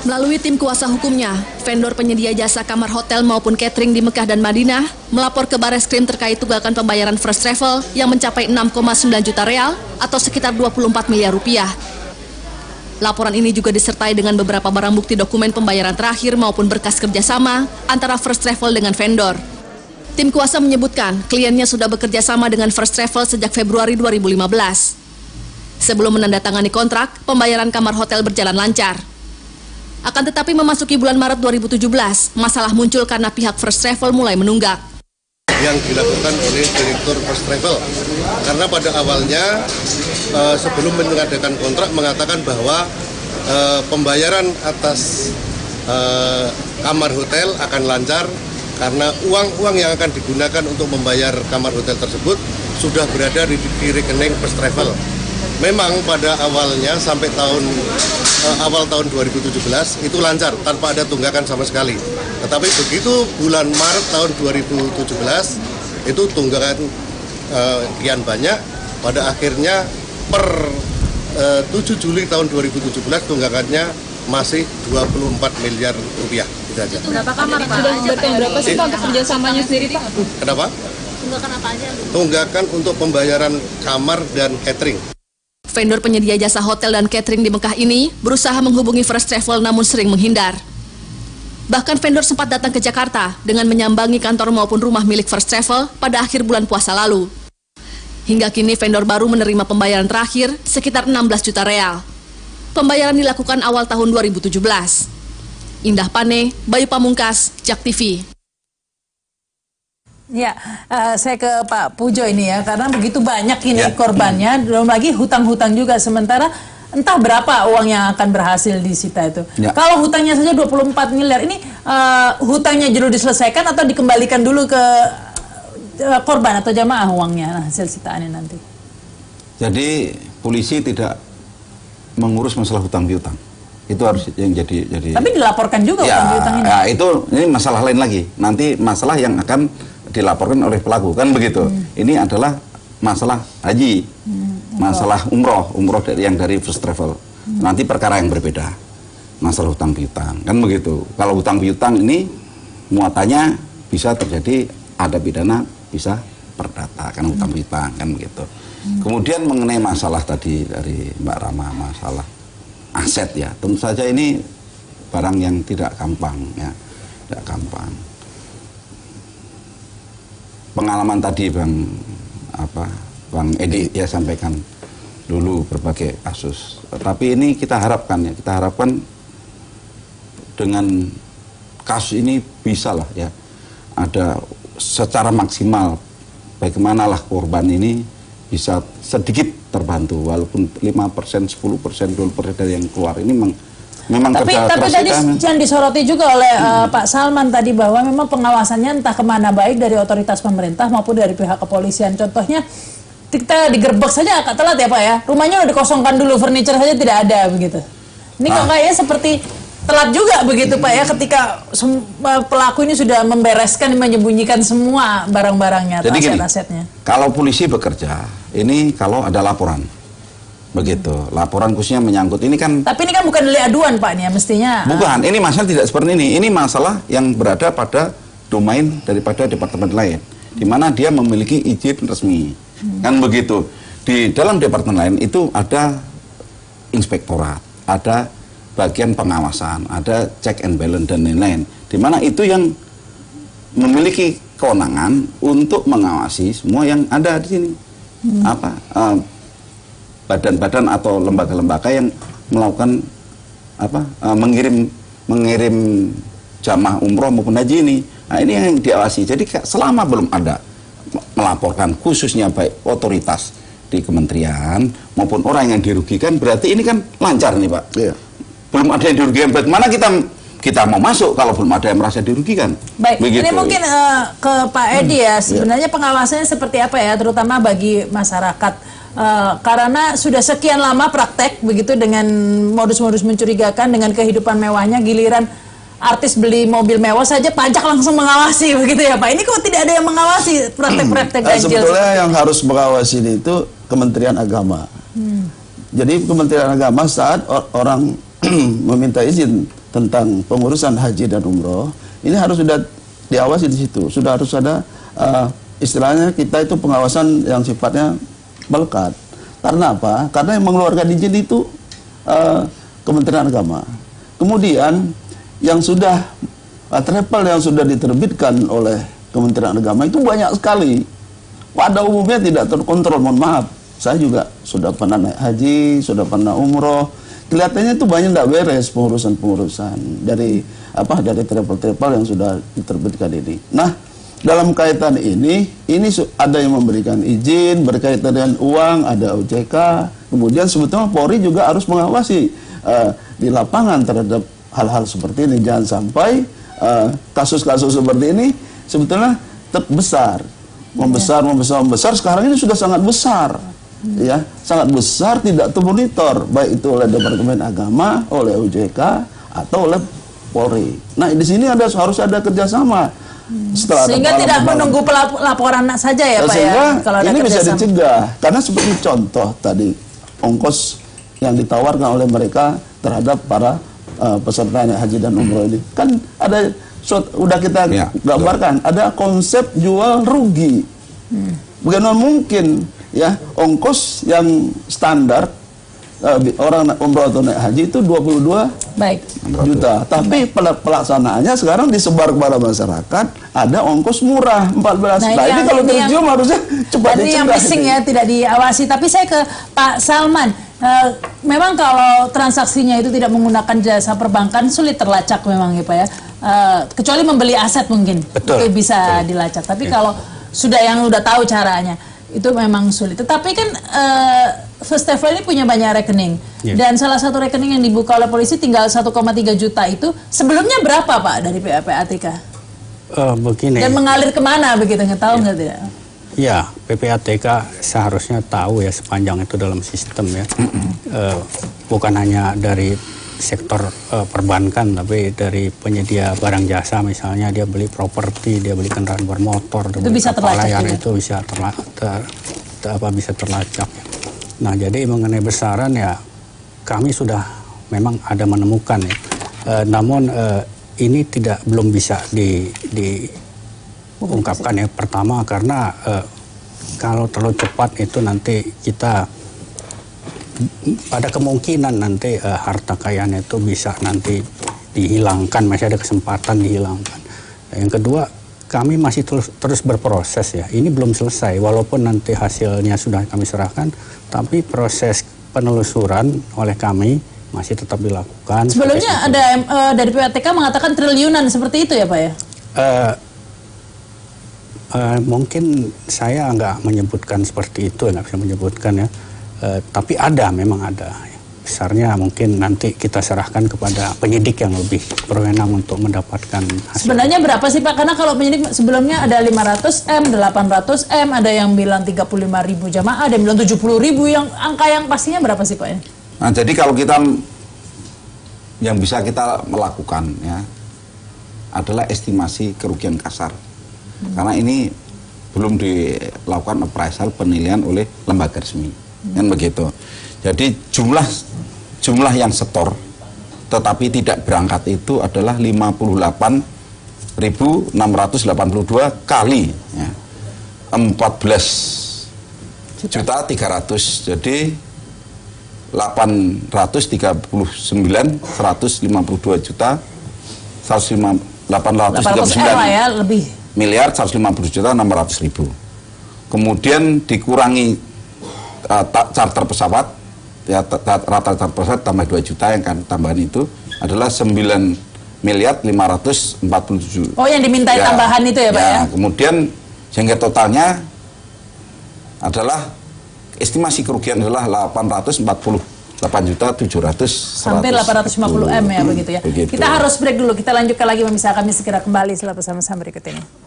Melalui tim kuasa hukumnya, vendor penyedia jasa kamar hotel maupun catering di Mekah dan Madinah melapor ke Bareskrim terkait tunggakan pembayaran First Travel yang mencapai 6,9 juta real atau sekitar 24 miliar rupiah. Laporan ini juga disertai dengan beberapa barang bukti dokumen pembayaran terakhir maupun berkas kerjasama antara First Travel dengan vendor. Tim kuasa menyebutkan kliennya sudah bekerja sama dengan First Travel sejak Februari 2015. Sebelum menandatangani kontrak, pembayaran kamar hotel berjalan lancar. Akan tetapi memasuki bulan Maret 2017, masalah muncul karena pihak First Travel mulai menunggak. Yang dilakukan oleh Direktur First Travel, karena pada awalnya sebelum mengadakan kontrak mengatakan bahwa pembayaran atas kamar hotel akan lancar karena uang-uang yang akan digunakan untuk membayar kamar hotel tersebut sudah berada di rekening First Travel. Memang pada awalnya sampai awal tahun 2017 itu lancar tanpa ada tunggakan sama sekali. Tetapi begitu bulan Maret tahun 2017 itu tunggakan kian banyak. Pada akhirnya per 7 Juli tahun 2017 tunggakannya masih 24 miliar rupiah. Itu aja. Berapa kamar Pak? Sudah berapa sih Pak untuk kerjasamanya sendiri Pak? Kenapa? Tunggakan apa aja? Tunggakan untuk pembayaran kamar dan catering. Vendor penyedia jasa hotel dan catering di Mekah ini berusaha menghubungi First Travel namun sering menghindar. Bahkan vendor sempat datang ke Jakarta dengan menyambangi kantor maupun rumah milik First Travel pada akhir bulan puasa lalu. Hingga kini vendor baru menerima pembayaran terakhir sekitar 16 juta real. Pembayaran dilakukan awal tahun 2017. Indah Pane, Bayu Pamungkas, JAK TV. Ya, saya ke Pak Pujo ini ya, karena begitu banyak ini korbannya, belum lagi hutang-hutang juga, sementara entah berapa uang yang akan berhasil disita itu. Ya. Kalau hutangnya saja 24 miliar, ini hutangnya dulu diselesaikan atau dikembalikan dulu ke korban atau jamaah uangnya hasil sitaannya nanti? Jadi polisi tidak mengurus masalah hutang piutang. Itu harus yang jadi. Tapi dilaporkan juga ya, hutang piutang ini. Ya, ini masalah lain lagi. Nanti masalah yang akan dilaporkan oleh pelaku, kan begitu. Ini adalah masalah haji, masalah umroh dari First Travel. Nanti perkara yang berbeda, masalah hutang piutang, kan begitu. Kalau hutang piutang ini muatannya bisa terjadi ada pidana, bisa perdata, kan hutang piutang, kan begitu. Kemudian mengenai masalah tadi dari Mbak Rama, masalah aset ya, tentu saja ini barang yang tidak gampang ya, tidak gampang. Pengalaman tadi Bang Edi ya sampaikan dulu berbagai kasus. Tapi ini kita harapkan dengan kasus ini bisa lah ya ada secara maksimal bagaimanalah korban ini bisa sedikit terbantu walaupun 5%, 10%, 20% dari yang keluar ini memang tapi tadi yang disoroti juga oleh Pak Salman tadi bahwa memang pengawasannya entah kemana, baik dari otoritas pemerintah maupun dari pihak kepolisian. Contohnya kita digerebek saja agak telat ya Pak ya, rumahnya udah dikosongkan dulu, furniture saja tidak ada begitu. Ini kok kayaknya seperti telat juga begitu Pak ya, ketika pelaku ini sudah membereskan, menyembunyikan semua barang-barangnya atau aset-asetnya. Kalau polisi bekerja, ini kalau ada laporan begitu, laporan khususnya menyangkut ini kan. Tapi ini kan bukan delik aduan Pak nih ya, mestinya. Bukan, ini masalah tidak seperti ini. Ini masalah yang berada pada domain daripada departemen lain, di mana dia memiliki izin resmi, kan begitu. Di dalam departemen lain itu ada inspektorat, ada bagian pengawasan, ada check and balance dan lain-lain, di mana itu yang memiliki kewenangan untuk mengawasi semua yang ada di sini. Badan-badan atau lembaga-lembaga yang melakukan mengirim jamaah umroh maupun haji ini. Nah, ini yang diawasi. Jadi selama belum ada melaporkan, khususnya baik otoritas di kementerian maupun orang yang dirugikan, berarti ini kan lancar nih Pak. Iya. Belum ada yang dirugikan, bagaimana kita mau masuk kalau belum ada yang merasa dirugikan. Baik, begitu. Ini mungkin ke Pak Edi ya, sebenarnya pengawasannya seperti apa ya, terutama bagi masyarakat. Karena sudah sekian lama praktek begitu dengan modus-modus mencurigakan, dengan kehidupan mewahnya, giliran artis beli mobil mewah saja pajak langsung mengawasi begitu ya Pak. Ini kok tidak ada yang mengawasi praktek-praktek ganjil? Sebetulnya yang harus mengawasi itu Kementerian Agama. Jadi Kementerian Agama saat orang meminta izin tentang pengurusan haji dan umroh, ini harus sudah diawasi di situ. Sudah harus ada istilahnya kita itu pengawasan yang sifatnya melekat. Karena apa? Karena yang mengeluarkan izin itu Kementerian Agama. Kemudian yang sudah travel yang sudah diterbitkan oleh Kementerian Agama itu banyak sekali. Pada umumnya tidak terkontrol. Mohon maaf, saya juga sudah pernah naik haji, sudah pernah umroh. Kelihatannya itu banyak tidak beres pengurusan dari travel yang sudah diterbitkan ini. Nah, dalam kaitan ini ada yang memberikan izin berkaitan dengan uang, ada OJK. Kemudian sebetulnya Polri juga harus mengawasi di lapangan terhadap hal-hal seperti ini. Jangan sampai kasus-kasus seperti ini sebetulnya terbesar, membesar. Sekarang ini sudah sangat besar, ya, sangat besar, tidak termonitor, baik itu oleh Departemen Agama, oleh OJK atau oleh Polri. Nah, di sini harus ada kerjasama. Sehingga tidak menunggu laporan saja ya Pak sehingga ya. Kalau ada ini bisa kerjasama. dicegah, karena seperti contoh tadi ongkos yang ditawarkan oleh mereka terhadap para peserta haji dan umroh ini, kan ada udah kita gambarkan, ada konsep jual rugi. Bagaimana mungkin ya ongkos yang standar orang umroh atau naik haji itu 22 juta, tapi pelaksanaannya sekarang disebar kepada masyarakat, ada ongkos murah 14. Nah ini kalau tercium harusnya cepat dicegah. Yang missing ya, tidak diawasi. Tapi saya ke Pak Salman, memang kalau transaksinya itu tidak menggunakan jasa perbankan sulit terlacak memang ya Pak ya, kecuali membeli aset mungkin itu bisa dilacak. Tapi kalau sudah tahu caranya itu memang sulit. Tetapi kan First Travel ini punya banyak rekening, dan salah satu rekening yang dibuka oleh polisi tinggal 1,3 juta itu sebelumnya berapa Pak dari PPATK? Begini. Dan mengalir kemana begitu, nggak tahu nggak tidak? Ya, PPATK seharusnya tahu ya sepanjang itu dalam sistem ya. Bukan hanya dari sektor perbankan, tapi dari penyedia barang jasa, misalnya dia beli properti, dia beli kendaraan bermotor, itu bisa terlacak layar, itu bisa bisa terlacak. Nah, jadi mengenai besaran ya kami sudah memang ada menemukan ya. Namun ini belum bisa diungkapkan ya. Pertama karena kalau terlalu cepat itu nanti kita pada kemungkinan nanti harta kekayaan itu bisa nanti dihilangkan, masih ada kesempatan dihilangkan. Yang kedua, kami masih terus berproses ya. Ini belum selesai, walaupun nanti hasilnya sudah kami serahkan, tapi proses penelusuran oleh kami masih tetap dilakukan. Sebelumnya ada dari PPATK mengatakan triliunan seperti itu ya Pak ya? Mungkin saya nggak menyebutkan seperti itu, nggak bisa menyebutkan ya. Tapi memang ada. Besarnya mungkin nanti kita serahkan kepada penyidik yang lebih berwenang untuk mendapatkan hasil. Sebenarnya berapa sih Pak? Karena kalau penyidik sebelumnya ada 500M, 800M, ada yang bilang 35.000 jamaah, ada yang bilang 70.000, yang angka yang pastinya berapa sih Pak? Nah, jadi kalau kita yang bisa kita melakukan ya adalah estimasi kerugian kasar. Karena ini belum dilakukan appraisal penilaian oleh lembaga resmi. Kan begitu. Jadi jumlah yang setor tetapi tidak berangkat itu adalah 58.682 kali ya. 14.300.000. Jadi 839.152 juta 839 ya, lebih miliar 150.600.000. Kemudian dikurangi charter pesawat ya, rata-rata pesawat tambah 2 juta, yang kan tambahan itu adalah 9.547. Oh, yang dimintai tambahan itu ya Pak ya? Kemudian sehingga totalnya adalah estimasi kerugian adalah 848.700.000 sampai 850M ya begitu ya. Begitu. Kita harus break dulu, kita lanjutkan lagi pemirsa, kami segera kembali setelah pesan-pesan berikut ini.